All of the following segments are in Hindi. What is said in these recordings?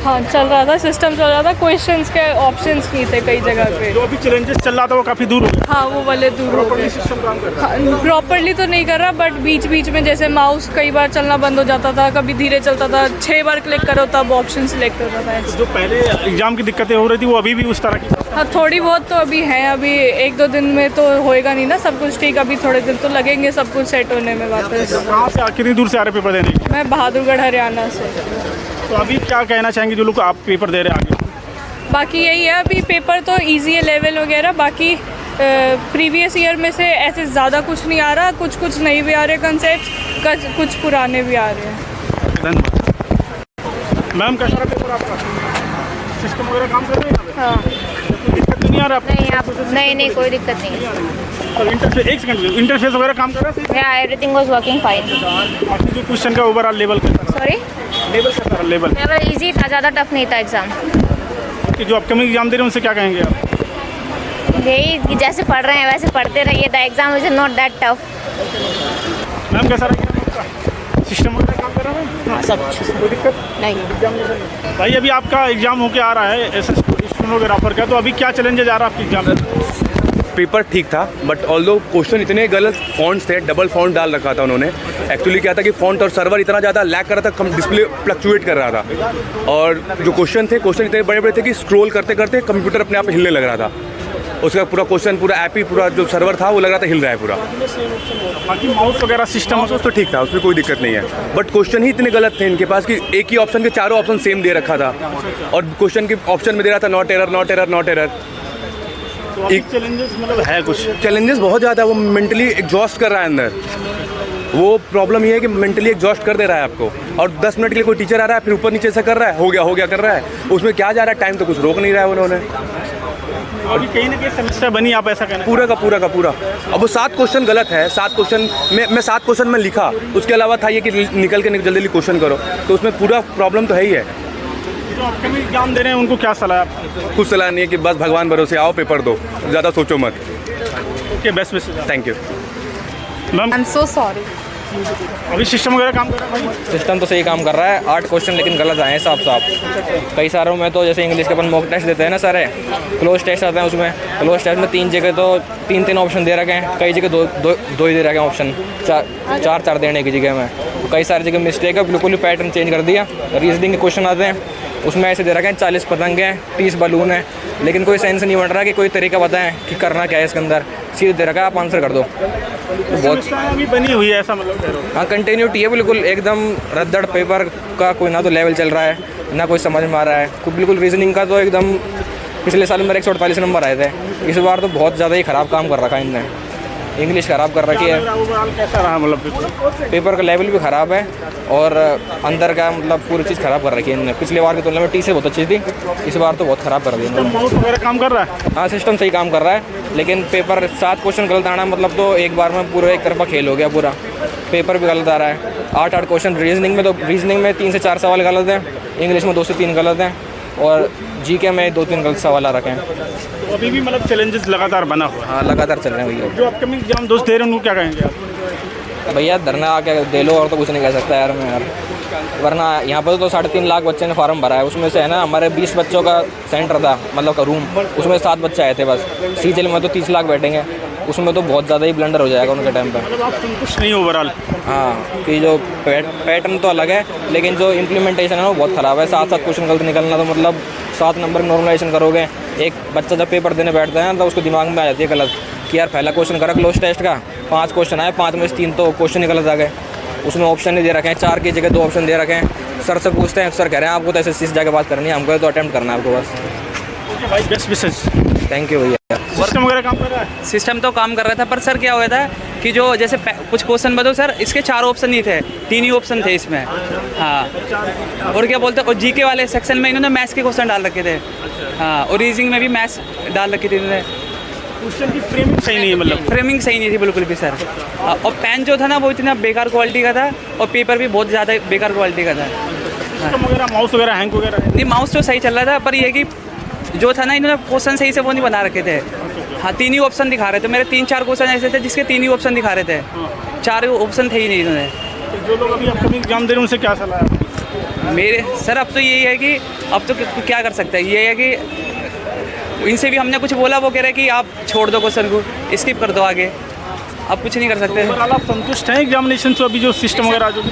हाँ चल रहा था, सिस्टम चल रहा था, क्वेश्चंस के ऑप्शंस नहीं थे कई जगह पे। जो अभी चैलेंजेस चल रहा था वो काफ़ी दूर हो गया। हाँ वो वाले दूर हो गए। सिस्टम काम कर रहा हाँ प्रॉपरली तो नहीं कर रहा, बट बीच बीच में जैसे माउस कई बार चलना बंद हो जाता था, कभी धीरे चलता था, 6 बार क्लिक करो तब ऑप्शन सिलेक्ट होता था। है। जो पहले एग्जाम की दिक्कतें हो रही थी वो अभी भी उस तरह की? हाँ थोड़ी बहुत तो अभी हैं, अभी 1-2 दिन में तो होएगा नहीं ना सब कुछ ठीक, अभी थोड़े दिन तो लगेंगे सब कुछ सेट होने में वापस। कहाँ से कितनी दूर से आ रहे पेपर देने? मैं बहादुरगढ़ हरियाणा से। तो अभी क्या कहना चाहेंगे जो लोग आप पेपर दे रहे हैं आगे? बाकी यही है, अभी पेपर तो इजी है लेवल वगैरह, बाकी प्रीवियस ईयर में से ऐसे ज़्यादा कुछ नहीं आ रहा, कुछ कुछ नए भी आ रहे कंसेप्ट, कुछ पुराने भी आ रहे हैं। धन्यवाद। मैम कैसा रहा पेपर आपका? सिस्टम वगैरह काम कर रहे हैं? हाँ कोई दिक्कत तो नहीं आ रहा आपको? नहीं, आप नहीं कोई दिक्कत नहीं है। तो इंटरफेस, एक सेकंड, इंटरफेस वगैरह काम कर रहा है? या एवरीथिंग वाज वर्किंग फाइन। आपकी जो क्वेश्चन का ओवरऑल लेवल कैसा रहा? सॉरी, लेवल कैसा रहा? लेवल इजी था, ज़्यादा टफ नहीं था एग्ज़ाम। कि जो अपकमिंग एग्जाम दे रहे हैं उनसे क्या कहेंगे आप? यही कि जैसे पढ़ रहे हैं वैसे पढ़ते रहिए, the exam is not that tough. Ma'am कैसा रहा आपका? सिस्टम वगैरह काम कर रहा है? हाँ सब कोई दिक्कत नहीं। भाई अभी आपका एग्जाम होके आ रहा है एस स्टेनोग्राफर का, तो अभी क्या चैलेंजेस आ रहा है आपके एग्जाम में? पेपर ठीक था बट ऑल्दो क्वेश्चन इतने गलत फॉन्ट्स थे, डबल फॉन्ट डाल रखा था उन्होंने। एक्चुअली क्या था कि फॉन्ट और सर्वर इतना ज़्यादा लैग कर रहा था, कम डिस्प्ले फ्लक्चुएट कर रहा था, और जो क्वेश्चन इतने बड़े बड़े थे कि स्क्रॉल करते करते कंप्यूटर अपने आप हिलने लग रहा था। उसका पूरा क्वेश्चन, पूरा ऐप ही, पूरा जो सर्वर था वो लग रहा था हिल रहा है पूरा। बाकी माउस वगैरह सिस्टम तो ठीक था, उसमें कोई दिक्कत नहीं है, बट क्वेश्चन ही इतने गलत थे इनके पास कि एक ही ऑप्शन के चारों ऑप्शन सेम दे रखा था, और क्वेश्चन के ऑप्शन में दे रहा था not error not error not error. एक चैलेंजेस मतलब है, कुछ चैलेंजेस बहुत ज़्यादा, वो मेंटली एग्जॉस्ट कर रहा है अंदर। वो प्रॉब्लम ये है कि मेंटली एग्जॉस्ट कर दे रहा है आपको, और 10 मिनट के लिए कोई टीचर आ रहा है फिर ऊपर नीचे से कर रहा है, हो गया कर रहा है, उसमें क्या जा रहा है, टाइम तो कुछ रोक नहीं रहा है उन्होंने। अभी कहीं ना कहीं समस्या बनी, आप ऐसा कहना? पूरा अब वो 7 क्वेश्चन गलत है। 7 क्वेश्चन मैं 7 क्वेश्चन में लिखा, उसके अलावा था ये कि निकल के जल्दी क्वेश्चन करो, तो उसमें पूरा प्रॉब्लम तो है ही है। जो अपकमिंग एग्जाम दे रहे हैं उनको क्या सलाह है आपकी? कुछ सलाह नहीं है कि बस भगवान भरोसे आओ, पेपर दो, ज़्यादा सोचो मत। Okay, best wishes. Thank you ma'am. I am so sorry. अभी सिस्टम वगैरह काम कर रहा है? सिस्टम तो सही काम कर रहा है, 8 क्वेश्चन लेकिन गलत आए हैं साफ। कई सारों में तो जैसे इंग्लिश के अपन मॉक टेस्ट देते हैं ना सारे, क्लोज टेस्ट आते हैं, उसमें क्लोज टेस्ट में 3 जगह तो 3 ऑप्शन दे रखे हैं, कई जगह दो ही दे रखे हैं ऑप्शन, 4 देने की जगह में। कई सारी जगह मिस्टेक है, बिल्कुल ही पैटर्न चेंज कर दिया। रीजनिंग के क्वेश्चन आते हैं, उसमें ऐसे दे रखे हैं 40 पतंग हैं, 30 बलून है, लेकिन कोई सेंस नहीं बन रहा कि कोई तरीका बताएं कि करना क्या है इसके अंदर, सीधे दे रखा है आप आंसर कर दो। तो बहुत अभी बनी हुई है ऐसा मतलब? हाँ कंटिन्यूटी है बिल्कुल, एकदम रद्दड़ पेपर का, कोई ना तो लेवल चल रहा है ना कोई समझ में आ रहा है कुछ। बिल्कुल रीजनिंग का तो एकदम, पिछले साल मेरे 148 नंबर आए थे, इस बार तो बहुत ज़्यादा ही ख़राब काम कर रखा है इनने, इंग्लिश ख़राब कर रखी है। कैसा रहा मतलब? पेपर का लेवल भी ख़राब है और अंदर का मतलब पूरी चीज़ ख़राब कर रखी है इन्होंने। पिछले बार की तुलना में टी से बहुत अच्छी थी, इस बार तो बहुत ख़राब कर दी इन्होंने। माउस वगैरह काम कर रहा है? हाँ सिस्टम सही काम कर रहा है, लेकिन पेपर 7 क्वेश्चन गलत आना मतलब तो एक बार में पूरा एक तरफा खेल हो गया पूरा। पेपर भी गलत आ रहा है, 8 क्वेश्चन रीजनिंग में, तो रीजनिंग में 3 से 4 सवाल गलत हैं, इंग्लिश में 2 से 3 गलत हैं, और जीके में 2-3 गलत सवाल आ रखे हैं। तो अभी भी मतलब चैलेंजेस लगातार बना हुआ है? हाँ लगातार चल रहे हैं भैया। जो अपकमिंग एग्जाम दोस्त दे रहे हैं उनको क्या कहेंगे आप? भैया धरना आके दे लो, और तो कुछ नहीं कह सकता यार मैं यार, वरना यहाँ पर तो 3.5 लाख बच्चे ने फार्म भरा है, उसमें से है ना हमारे 20 बच्चों का सेंटर था, मतलब का रूम, उसमें 7 बच्चे आए थे बस। सीजल में तो 30 लाख बैठेंगे, उसमें तो बहुत ज़्यादा ही ब्लंडर हो जाएगा उनके टाइम पर। मतलब आप कुछ नहीं ओवरऑल? हाँ कि जो पैटर्न तो अलग है, लेकिन जो इम्प्लीमेंटेशन है वो बहुत ख़राब है। 7 क्वेश्चन गलत निकलना तो मतलब 7 नंबर नॉर्मलाइजेशन करोगे। एक बच्चा जब पेपर देने बैठता है ना तो उसको दिमाग में आ जाती है गलत कि यार पहला क्वेश्चन करा क्लोज टेस्ट का, 5 क्वेश्चन आए, 5 में से 3 तो क्वेश्चन ही गलत आ गए। उसमें ऑप्शन नहीं दे रखे हैं, 4 की जगह 2 ऑप्शन दे रखे हैं। सर से पूछते हैं, सर कह रहे हैं आपको तो एसएससी से जाकर बात करनी है, हमको तो अटेम्प्ट करना है आपको बस। भाई बेस्ट विशेस। थैंक यू भैया। सिस्टम वगैरह काम कर रहा है? सिस्टम तो काम कर रहा था, पर सर क्या हुआ था कि जो जैसे कुछ क्वेश्चन बताओ सर, इसके 4 ऑप्शन नहीं थे, 3 ही ऑप्शन थे इसमें। हाँ, और क्या बोलते हैं, और जीके वाले सेक्शन में इन्होंने मैथ्स के क्वेश्चन डाल रखे थे। हाँ, और रीजनिंग में भी मैथ्स डाल रखी थी इन्होंने। क्वेश्चन की फ्रेमिंग सही नहीं है, मतलब फ्रेमिंग सही नहीं थी बिल्कुल भी सर। और पेन जो था ना वो इतना बेकार क्वालिटी का था, और पेपर भी बहुत ज़्यादा बेकार क्वालिटी का था। सिस्टम वगैरह माउस वगैरह हैंग वगैरह? नहीं, माउस तो सही चल रहा था, पर ये कि जो था ना इन्होंने क्वेश्चन सही से वो नहीं बना रखे थे। हाँ, 3 ही ऑप्शन दिखा रहे थे, मेरे 3-4 क्वेश्चन ऐसे थे जिसके 3 ही ऑप्शन दिखा रहे थे, 4 ऑप्शन थे ही नहीं इन्होंने। तो जो लोग अभी अपकमिंग एग्जाम दे रहे हैं उनसे क्या सलाह है? मेरे सर अब तो यही है कि अब तो क्या कर सकते हैं, ये है कि इनसे भी हमने कुछ बोला, वो कह रहे हैं कि आप छोड़ दो क्वेश्चन को, स्किप कर दो आगे, अब कुछ नहीं कर सकते। ओवरऑल आप संतुष्ट हैं एग्जामिनेशन से? अभी जो सिस्टम वगैरह जो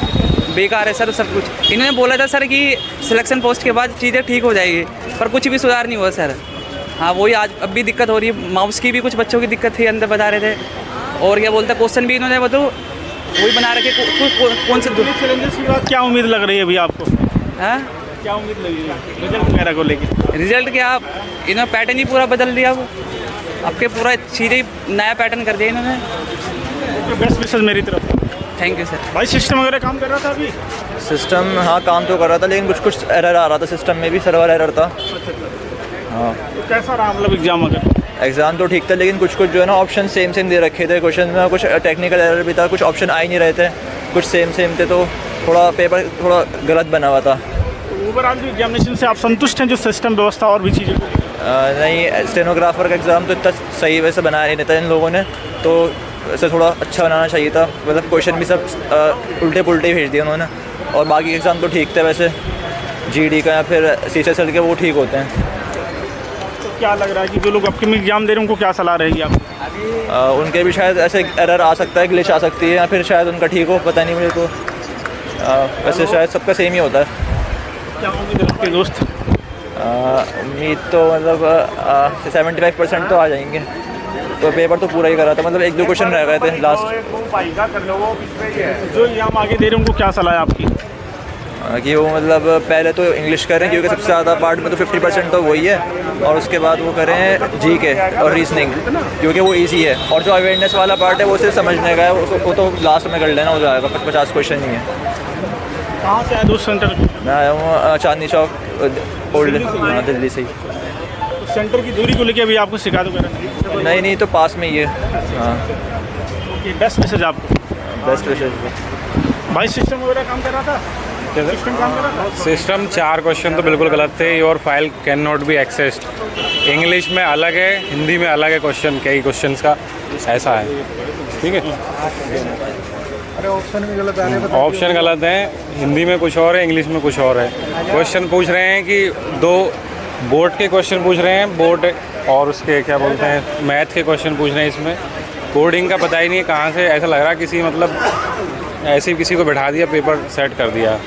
बेकार है सर सब कुछ। इन्होंने बोला था सर कि सिलेक्शन पोस्ट के बाद चीज़ें ठीक हो जाएगी, पर कुछ भी सुधार नहीं हुआ सर। हाँ वही आज अब भी दिक्कत हो रही है, माउस की भी कुछ बच्चों की दिक्कत थी, अंदर बता रहे थे। और क्या बोलते क्वेश्चन भी इन्होंने मतलब वही बना रखे, कौन से चैलेंजेस की बात क्या उम्मीद लग रही है अभी आपको? हाँ क्या उम्मीद लगी है रिजल्ट वगैरह को लेकर? रिजल्ट क्या, इन्होंने पैटर्न ही पूरा बदल दिया, अब के पूरा चीज़ें नया पैटर्न कर दिया इन्होंने। बेस्ट विशेष मेरी तरफ। Thank you sir. भाई सिस्टम वगैरह काम कर रहा था अभी? सिस्टम हाँ काम तो कर रहा था, लेकिन कुछ कुछ एरर आ रहा था सिस्टम में भी, सर्वर एरर था। हाँ तो कैसा रहा मतलब एग्जाम वगैरह? एग्ज़ाम तो ठीक था, लेकिन कुछ कुछ जो है ना ऑप्शन सेम सेम दे रखे थे क्वेश्चन में, कुछ टेक्निकल एरर भी था, कुछ ऑप्शन आ ही नहीं रहे थे, कुछ सेम सेम थे, तो थोड़ा पेपर थोड़ा गलत बना हुआ था। ओवरऑल जो एग्जामिनेशन से आप संतुष्ट हैं, जो सिस्टम व्यवस्था और भी चीज़ें? नहीं, स्टेनोग्राफर का एग्ज़ाम तो इतना सही वैसे बनाया नहीं था इन लोगों ने, तो वैसे थोड़ा अच्छा बनाना चाहिए था। मतलब क्वेश्चन भी सब उल्टे पुल्टे भेज दिए उन्होंने, और बाकी एग्ज़ाम तो ठीक थे वैसे, GD का या फिर CCSL के वो ठीक होते हैं। तो क्या लग रहा है कि जो लोग अपकमिंग एग्जाम दे रहे हैं उनको क्या सलाह रहेगी आप? उनके भी शायद ऐसे एरर आ सकता है, ग्लिच आ सकती है, या फिर शायद उनका ठीक हो, पता नहीं मुझे तो। वैसे शायद सबका सेम ही होता है। क्या उम्मीद है आपके दोस्त? उम्मीद तो मतलब 75% तो आ जाएंगे, तो पेपर तो पूरा ही करा था, मतलब 1-2 क्वेश्चन रह गए थे लास्ट। जो एग्जाम आगे दे रहे हैं उनको क्या सलाह है आपकी? कि वो मतलब पहले तो इंग्लिश करें, क्योंकि सबसे ज़्यादा पार्ट में तो 50% तो वही है, और उसके बाद वो करें GK और रीजनिंग, क्योंकि वो इजी है, और जो अवेयरनेस वाला पार्ट है वो सिर्फ समझने का है, वो तो लास्ट में कर लेना हो जाएगा, 50 क्वेश्चन ही है। कहाँ से आए दोस्त सेंटर? मैं आया हूँ चांदनी चौक ओल्ड, हाँ दिल्ली से ही। सेंटर की दूरी को लेके अभी आपको शिकायत वगैरह? नहीं तो पास में ही है। हाँ बेस्ट मैसेज आपको? बेस्ट विशेष। भाई सिस्टम वगैरह काम कर रहा था? सिस्टम काम कर रहा था? सिस्टम 4 क्वेश्चन तो बिल्कुल गलत थे। Your file can not be accessed. English में अलग है, हिंदी में अलग है क्वेश्चन, कई क्वेश्चंस का ऐसा है। ठीक है, ऑप्शन भी गलत आ रहे हैं। ऑप्शन गलत हैं, हिंदी में कुछ और है, इंग्लिश में कुछ और है। क्वेश्चन पूछ रहे हैं कि 2 बोर्ड के क्वेश्चन पूछ रहे हैं, बोर्ड और उसके क्या बोलते हैं मैथ के क्वेश्चन पूछ रहे हैं। इसमें कोडिंग का पता ही नहीं है कहाँ से, ऐसा लग रहा है किसी मतलब ऐसे ही किसी को बैठा दिया, पेपर सेट कर दिया।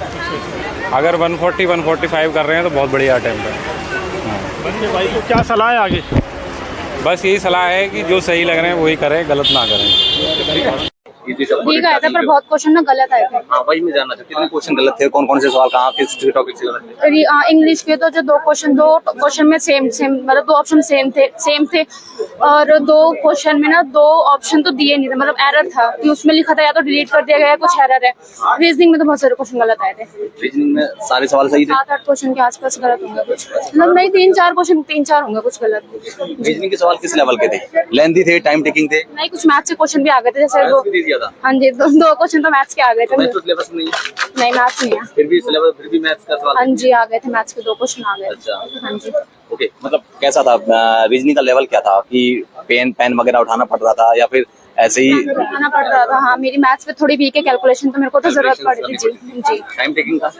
अगर 140-145 कर रहे हैं तो बहुत बढ़िया अटैम्प्ट है। भाई तो क्या सलाह है आगे? बस यही सलाह है कि जो सही लग रहे हैं वही करें, गलत ना करें। ठीक आया था, पर बहुत क्वेश्चन ना गलत आए थे। हाँ वही मैं जानना चाहती हूँ, कितने क्वेश्चन गलत थे, कौन कौन से सवाल कहाँ किस टॉपिक से गलत थे? इंग्लिश के तो जो 2 क्वेश्चन में सेम मतलब 2 ऑप्शन सेम थे, और 2 क्वेश्चन में ना 2 ऑप्शन तो दिए नहीं थे, मतलब एरर था कि उसमें लिखा था या तो डिलीट कर दिया गया, कुछ एरर है। रीजनिंग में तो बहुत सारे क्वेश्चन गलत आए थे। रीजनिंग में सारे सवाल सही थे? 7-8 क्वेश्चन के आसपास गलत होंगे कुछ, मतलब नहीं 3-4 क्वेश्चन 3-4 होंगे कुछ गलत। रीजनिंग के सवाल किस लेवल के थे? लेंथी थे, टाइम टेकिंग थे? नहीं, कुछ मैथ्स से क्वेश्चन भी आ गए थे, जैसे हाँ जी 2 क्वेश्चन तो मैथ्स के आ गए थे। सिलेबस नहीं मैथ्स नहीं है, फिर भी मैथ्स का सवाल? हाँ जी आ गए थे, मैथ्स के 2 क्वेश्चन आ गए। अच्छा हाँ जी। ओके, मतलब कैसा था रीजनिंग का लेवल, क्या था कि पेन वगैरह उठाना पड़ रहा था या फिर ऐसे ही उठाना पड़ रहा था? हाँ मेरी मैथ्स पे थोड़ी वीक है कैलकुलेशन, तो मेरे को तो जरूरत पड़ी थी। जी टाइम टेकिंग का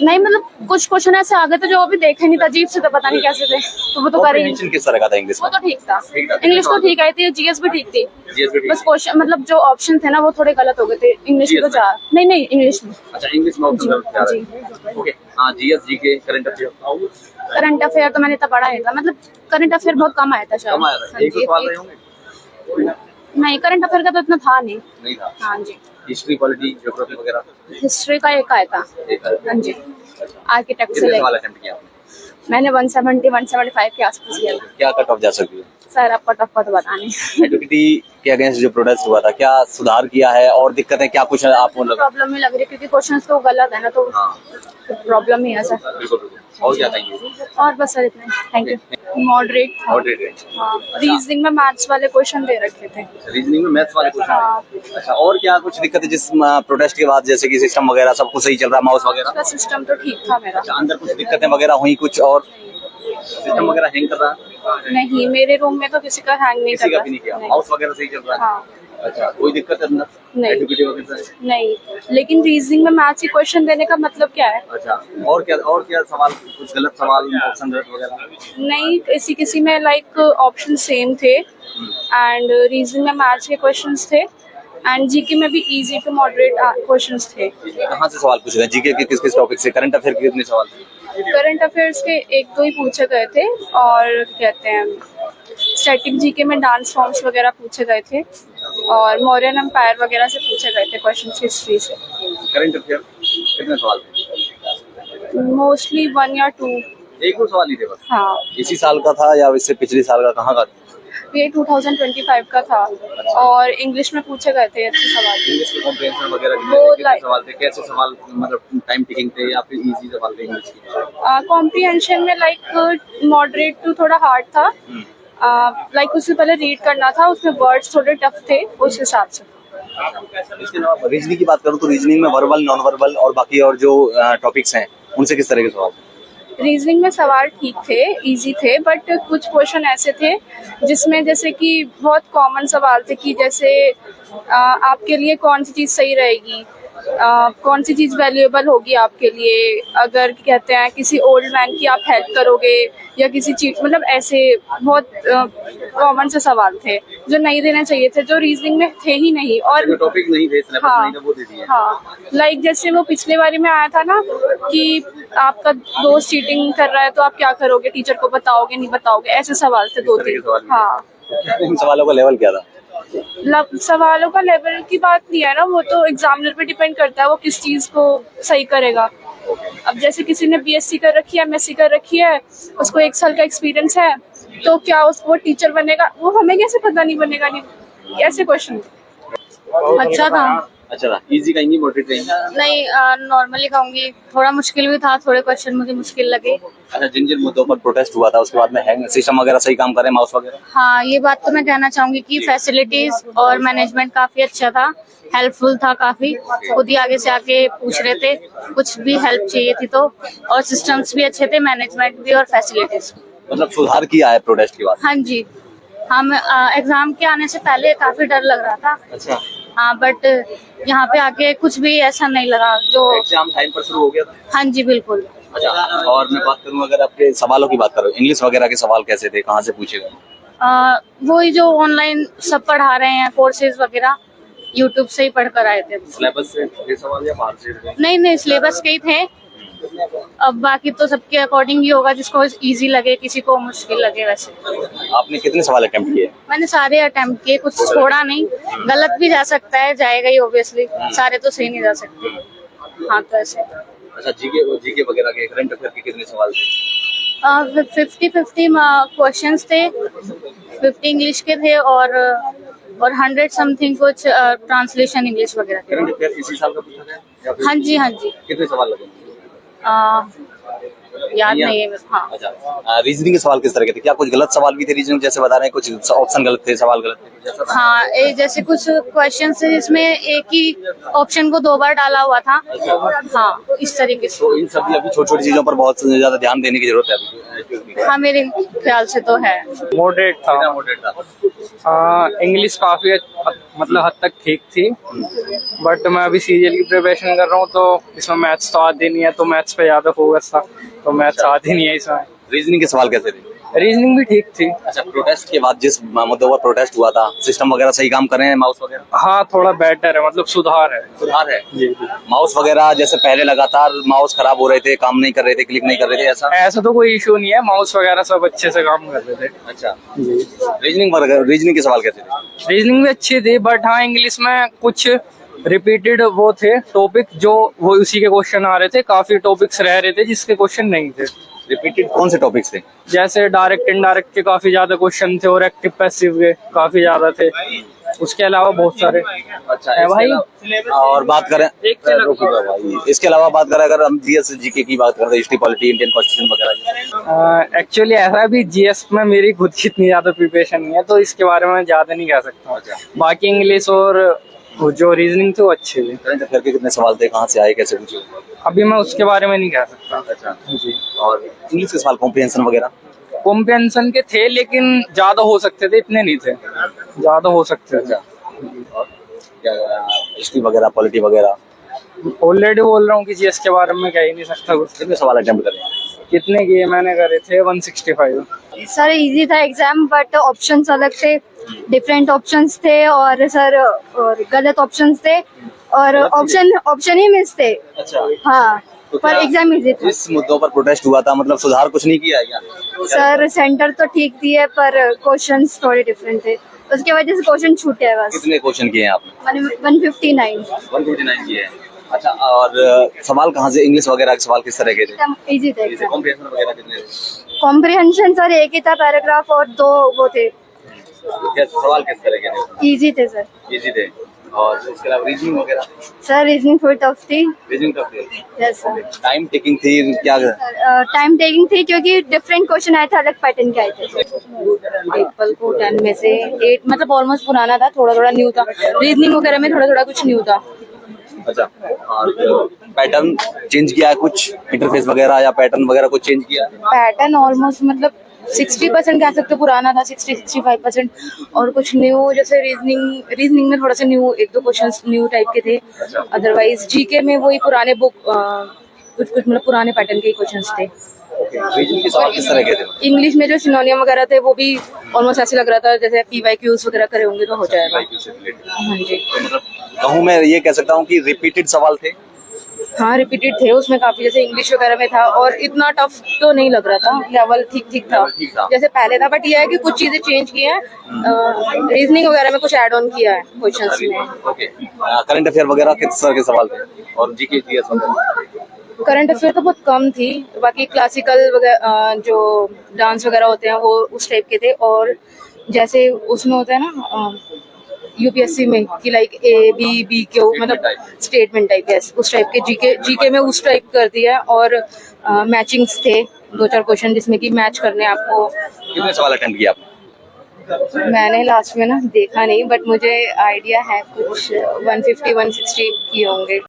नहीं, मतलब कुछ क्वेश्चन ऐसे आ गए थे जो अभी देखे नहीं था, अजीब से, तो पता नहीं कैसे थे, तो वो तो कर ही। किस तरह का था इंग्लिश वो में? तो ठीक था, इंग्लिश तो ठीक आई थी, GS भी ठीक थी, बस क्वेश्चन मतलब जो ऑप्शन थे ना वो थोड़े गलत हो गए थे। इंग्लिश में तो नहीं इंग्लिश में। अच्छा इंग्लिश में ऑप्शन गलत था। ओके हाँ, GS GK करंट अफेयर तो मैंने इतना पढ़ा नहीं था, मतलब करंट अफेयर बहुत कम आया था शायद। नहीं करंट अफेयर का तो इतना था नहीं था। हाँ जी। हिस्ट्री, पॉलिटी, ज्योग्राफी वगैरह? हिस्ट्री का एक आया था। हाँ जी। आर्किटेक्ट से सवाल अटेम्प्ट किया आपने? मैंने 170-175 के आसपास किया था। क्या कट ऑफ जा सकती है? सर आपका टफ का तो बता नहीं। एडवोकेटी के अगेंस्ट जो प्रोटेस्ट हुआ था, क्या सुधार किया है और दिक्कतें क्या कुछ आपको लगा? प्रॉब्लम ही लग रही है क्योंकि क्वेश्चंस तो गलत है ना, तो प्रॉब्लम ही है सर। बिल्कुल। और क्या कहेंगे? और बस सर इतना, थैंक यू। Moderate range. हाँ, रीजनिंग में मैथ्स वाले क्वेश्चन दे रखे थे। रीजनिंग में मैथ्स वाले क्वेश्चन? अच्छा, और क्या कुछ दिक्कत है जिस प्रोटेस्ट के बाद, जैसे कि सिस्टम वगैरह सब कुछ सही चल रहा है, माउस वगैरह? सिस्टम तो ठीक था मेरा। अंदर कुछ दिक्कतें वगैरह हुई कुछ, और सिस्टम वगैरह हैंग कर रहा? नहीं, मेरे रूम में तो किसी का हैंग नहीं कर रहा। माउस वगैरह सही चल रहा है? अच्छा, कोई दिक्कत है अंदर? नहीं। एडुकेटिव वगैरह नहीं, लेकिन रीजनिंग में मैथ्स की क्वेश्चन देने का मतलब क्या है? अच्छा, और क्या सवाल, कुछ गलत सवाल, ऑप्शन गलत वगैरह? नहीं, किसी में लाइक ऑप्शन सेम थे एंड रीजनिंग में मैथ्स के क्वेश्चंस थे एंड जीके में भी इजी टू मॉडरेट क्वेश्चंस थे। कहाँ से सवाल पूछे गए? जीके के किस टॉपिक से? करंट अफेयर के कितने सवाल थे? करंट अफेयर्स के 1-2 ही पूछे गए थे और कहते हैं स्टैटिक जीके में डांस फॉर्म्स वगैरह पूछे गए थे और मौर्यन एम्पायर वगैरह से पूछे गए थे क्वेश्चंस हिस्ट्री से। करंट अफेयर कितने सवाल थे? मोस्टली 1 या 2। 1-2 सवाल ही थे बस? हाँ। इसी साल का था या इससे पिछले साल का? कहाँ का? ये 2025 का था और इंग्लिश में पूछे गए थे अच्छे सवाल। इंग्लिश में कॉम्प्रिहेंशन वगैरह कितने सवाल थे? कैसे सवाल, मतलब टाइम टेकिंग थे या फिर इजी सवाल थे इंग्लिश के? कॉम्प्रिहेंशन में लाइक मॉडरेट टू थोड़ा हार्ड था, लाइक उससे पहले रीड करना था, उसमें वर्ड्स थोड़े टफ थे उस हिसाब से। इसके अलावा रीजनिंग की बात करूँ तो रीजनिंग में वर्बल, नॉन वर्बल और बाकी और जो टॉपिक्स हैं उनसे किस तरह के सवाल? रीजनिंग में सवाल ठीक थे, इजी थे, बट कुछ क्वेश्चन ऐसे थे जिसमें जैसे कि बहुत कॉमन सवाल थे कि जैसे आपके लिए कौन सी चीज़ सही रहेगी, कौन सी चीज़ वैल्यूएबल होगी आपके लिए, अगर कहते हैं किसी ओल्ड मैन की आप हेल्प करोगे या किसी चीज, मतलब ऐसे बहुत कॉमन से सवाल थे जो नहीं देने चाहिए थे, जो रीजनिंग में थे ही नहीं। और टॉपिक नहीं थे, हाँ, वो दे दिए। हाँ, लाइक जैसे वो पिछले बारी में आया था ना कि आपका दोस्त चीटिंग कर रहा है तो आप क्या करोगे, टीचर को बताओगे नहीं बताओगे, ऐसे सवाल थे 2-3। हाँ, इन सवालों का लेवल क्या था? सवालों का लेवल की बात नहीं है ना, वो तो एग्जामिनर पे डिपेंड करता है वो किस चीज को सही करेगा। अब जैसे किसी ने बीएससी कर रखी है, एमएससी कर रखी है, उसको 1 साल का एक्सपीरियंस है, तो क्या वो टीचर बनेगा? वो हमें कैसे पता नहीं बनेगा? नहीं, कैसे क्वेश्चन? अच्छा था। अच्छा था, इजी कहेंगी, मॉडरेट कहेंगी? नहीं, नॉर्मली कहूँगी, थोड़ा मुश्किल भी था, थोड़े क्वेश्चन मुझे मुश्किल लगे। अच्छा, जिन मुद्दों पर प्रोटेस्ट हुआ था उसके बाद में हैंग सिस्टम वगैरह सही काम करे, माउस वगैरह? हाँ, ये बात तो मैं कहना चाहूंगी कि फैसिलिटीज और मैनेजमेंट काफी अच्छा था, हेल्पफुल था काफी, खुद ही आगे से आके पूछ रहे थे कुछ भी हेल्प चाहिए थी तो, और सिस्टम्स भी अच्छे थे, मैनेजमेंट भी और फैसिलिटीज। मतलब सुधार किया है प्रोटेस्ट के बाद? हाँ जी, हम एग्जाम के आने से पहले काफी डर लग रहा था। अच्छा। हाँ, बट यहाँ पे आके कुछ भी ऐसा नहीं लगा। जो एग्जाम टाइम पर शुरू हो गया था? हाँ जी, बिल्कुल। अच्छा, और मैं बात करूँ अगर आपके सवालों की बात करूँ, इंग्लिश वगैरह के सवाल कैसे थे, कहाँ से पूछे गए? वही जो ऑनलाइन सब पढ़ा रहे हैं, कोर्सेज वगैरह यूट्यूब से ही पढ़ कर आए थे। सिलेबस से ये सवाल या बाहर से? नहीं, सिलेबस के ही थे। अब बाकी तो सबके अकॉर्डिंग ही होगा, जिसको इजी लगे, किसी को मुश्किल लगे। वैसे आपने कितने सवाल अटेम्प्ट किए? मैंने सारे अटेम्प्ट किए, कुछ छोड़ा नहीं। गलत भी जा सकता है, जाएगा ही ऑब्वियसली, सारे तो सही नहीं जा सकते। हाँ, तो ऐसे। अच्छा, जीके वगैरह के, करंट अफेयर के कितने सवाल थे? 50-50 क्वेश्चंस थे, 50 इंग्लिश के थे और 100 समथिंग कुछ ट्रांसलेशन इंग्लिश वगैरह के। करंट अफेयर इसी साल का पूछा गया? हाँ जी, हाँ जी। कितने सवाल लगे? याद नहीं है। हाँ। अच्छा, रीजनिंग के सवाल किस तरह के थे? क्या कुछ गलत सवाल भी थे रीजनिंग, जैसे बता रहे हैं कुछ ऑप्शन गलत थे, सवाल गलत थे? हाँ, जैसे कुछ क्वेश्चन थे जिसमें एक ही ऑप्शन को 2 बार डाला हुआ था। हाँ, इस तरीके से। तो इन सभी अभी छोटी छोटी चीजों पर बहुत ज्यादा ध्यान देने की जरूरत है अभी? हाँ, मेरे ख्याल से तो है। मॉडरेट था। मॉडरेट था। इंग्लिश काफी मतलब हद तक ठीक थी, बट मैं अभी सीजीएल की प्रिपरेशन कर रहा हूँ तो इसमें मैथ्स तो आते नहीं है, तो मैथ्स पे ज्यादा फोकस था, तो मैथ्स आते नहीं है इसमें। रीजनिंग के सवाल कैसे थे? रीजनिंग भी ठीक थी। अच्छा, प्रोटेस्ट के बाद जिस मुद्दों पर प्रोटेस्ट हुआ था, सिस्टम वगैरह सही काम कर रहे हैं, माउस वगैरह? हाँ, थोड़ा बेटर है, मतलब सुधार है। सुधार है जी। माउस वगैरह जैसे पहले लगातार माउस खराब हो रहे थे, काम नहीं कर रहे थे, क्लिक नहीं कर रहे थे, ऐसा तो कोई इशू नहीं है, माउस वगैरह सब अच्छे से काम कर रहे थे। अच्छा जी। रीजनिंग के सवाल कैसे थे? रीजनिंग भी अच्छी थी, बट हाँ, इंग्लिश में कुछ रिपीटेड वो थे टॉपिक, जो वो उसी के क्वेश्चन आ रहे थे, काफी टॉपिक्स रह रहे थे जिसके क्वेश्चन नहीं थे। रिपीटेड कौन से टॉपिक्स थे? जैसे डायरेक्ट इनडायरेक्ट के काफी ज्यादा क्वेश्चन थे और एक्टिव पैसिव के काफी ज्यादा थे, उसके अलावा बहुत सारे। अच्छा है भाई। और बात करें इसके अलावा बात करें, अगर हम जीएस जीके की बात करें, हिस्ट्री, पॉलिटी, इंडियन कॉन्स्टिट्यूशन वगैरह। एक्चुअली ऐसा भी जीएस में मेरी खुद की इतनी ज्यादा प्रिपरेशन नहीं है, तो इसके बारे में ज्यादा नहीं कह सकता। बाकी इंग्लिश और जो रीजनिंग थे वो अच्छे थे। करंट अफेयर के कितने सवाल थे, कहाँ से आए, कैसे पूछे? अभी मैं उसके बारे में नहीं कह सकता। अच्छा जी। और इंग्लिश के सवाल कॉम्प्रिहेंशन वगैरह? कॉम्प्रिहेंशन के थे, लेकिन ज्यादा हो सकते थे, इतने नहीं थे, ज्यादा हो सकते थे। अच्छा, हिस्ट्री वगैरह, पॉलिटी वगैरह? ऑलरेडी बोल रहा हूँ कि जीएस के बारे में कह ही नहीं सकता कुछ। कितने सवाल अटेम्प्ट करें? कितने किए मैंने करे थे? 165। सर इजी था एग्जाम, बट ऑप्शंस अलग थे, डिफरेंट ऑप्शंस थे, और सर और गलत ऑप्शंस थे, और ऑप्शन ही मिस थे। अच्छा। हाँ, पर एग्जाम इजी था। इस मुद्दों पर प्रोटेस्ट हुआ था, मतलब सुधार कुछ नहीं किया है क्या? सर सेंटर तो ठीक दिए, पर क्वेश्चंस थोड़े डिफरेंट थे, उसके वजह से क्वेश्चन छूटे हैं बस। कितने क्वेश्चन किए हैं आपने? 159 किए हैं। अच्छा, और सवाल कहाँ से, इंग्लिश वगैरह के सवाल किस तरह के थे? इजी थे। कॉम्प्रिहेंशन वगैरह कितने थे? कॉम्प्रिहेंशन सर एक ही था पैराग्राफ, और 2 वो थे। सवाल किस तरह के थे? इजी थे सर। इजी थे। और इसके अलावा रीजनिंग वगैरह? सर रीजनिंग थोड़ी टफ थी। रीजनिंग टफ थी? Yes sir. टाइम टेकिंग थी क्या? टाइम टेकिंग थी, क्योंकि डिफरेंट क्वेश्चन आए थे, अलग पैटर्न के आए थे। पेपर को 10 में से 8 मतलब ऑलमोस्ट पुराना था, थोड़ा थोड़ा न्यू था। रीजनिंग वगैरह में थोड़ा थोड़ा कुछ न्यू था। अच्छा, और पैटर्न चेंज किया है कुछ, इंटरफेस वगैरह या पैटर्न वगैरह कुछ चेंज किया? पैटर्न ऑलमोस्ट मतलब 60% कह सकते हो पुराना था, 60-65%, और कुछ न्यू, जैसे रीजनिंग में थोड़ा सा न्यू, 1-2 क्वेश्चंस न्यू टाइप के थे। अदरवाइज जीके में वही पुराने बुक कुछ मतलब पुराने पैटर्न के क्वेश्चंस थे। रीजनिंग के सवाल किस तरह के थे? इंग्लिश में जो सिनोनियम वगैरह थे वो भी ऑलमोस्ट ऐसे लग रहा था जैसे PYQs वगैरह करे होंगे तो हो जाएगा। हाँ जी, मतलब कहूँ मैं ये कह सकता हूँ कि रिपीटेड सवाल थे? हाँ रिपीटेड थे उसमें काफी, जैसे इंग्लिश वगैरह में था, और इतना टफ तो नहीं लग रहा था, लेवल ठीक था जैसे पहले था, बट ये है कि कुछ चीजें चेंज की हैं, रीजनिंग वगैरह में कुछ ऐड ऑन किया है क्वेश्चंस में। ओके, करंट अफेयर वगैरह किस तरह के सवाल थे, और जीके जीएस वगैरह? करंट अफेयर तो बहुत कम थी, बाकी क्लासिकल वगैरह जो डांस वगैरह होते हैं वो उस टाइप के थे, और जैसे उसमें होता है ना यूपीएससी में कि लाइक ABBQ मतलब स्टेटमेंट टाइप है, उस टाइप के जीके में उस टाइप कर दिया, और मैचिंग्स थे 2-4 क्वेश्चन जिसमें कि मैच करने आपको। कितने सवाल अटेम्प्ट किया आपने? मैंने लास्ट में ना देखा नहीं, बट मुझे आइडिया है कुछ 150-160 किए होंगे।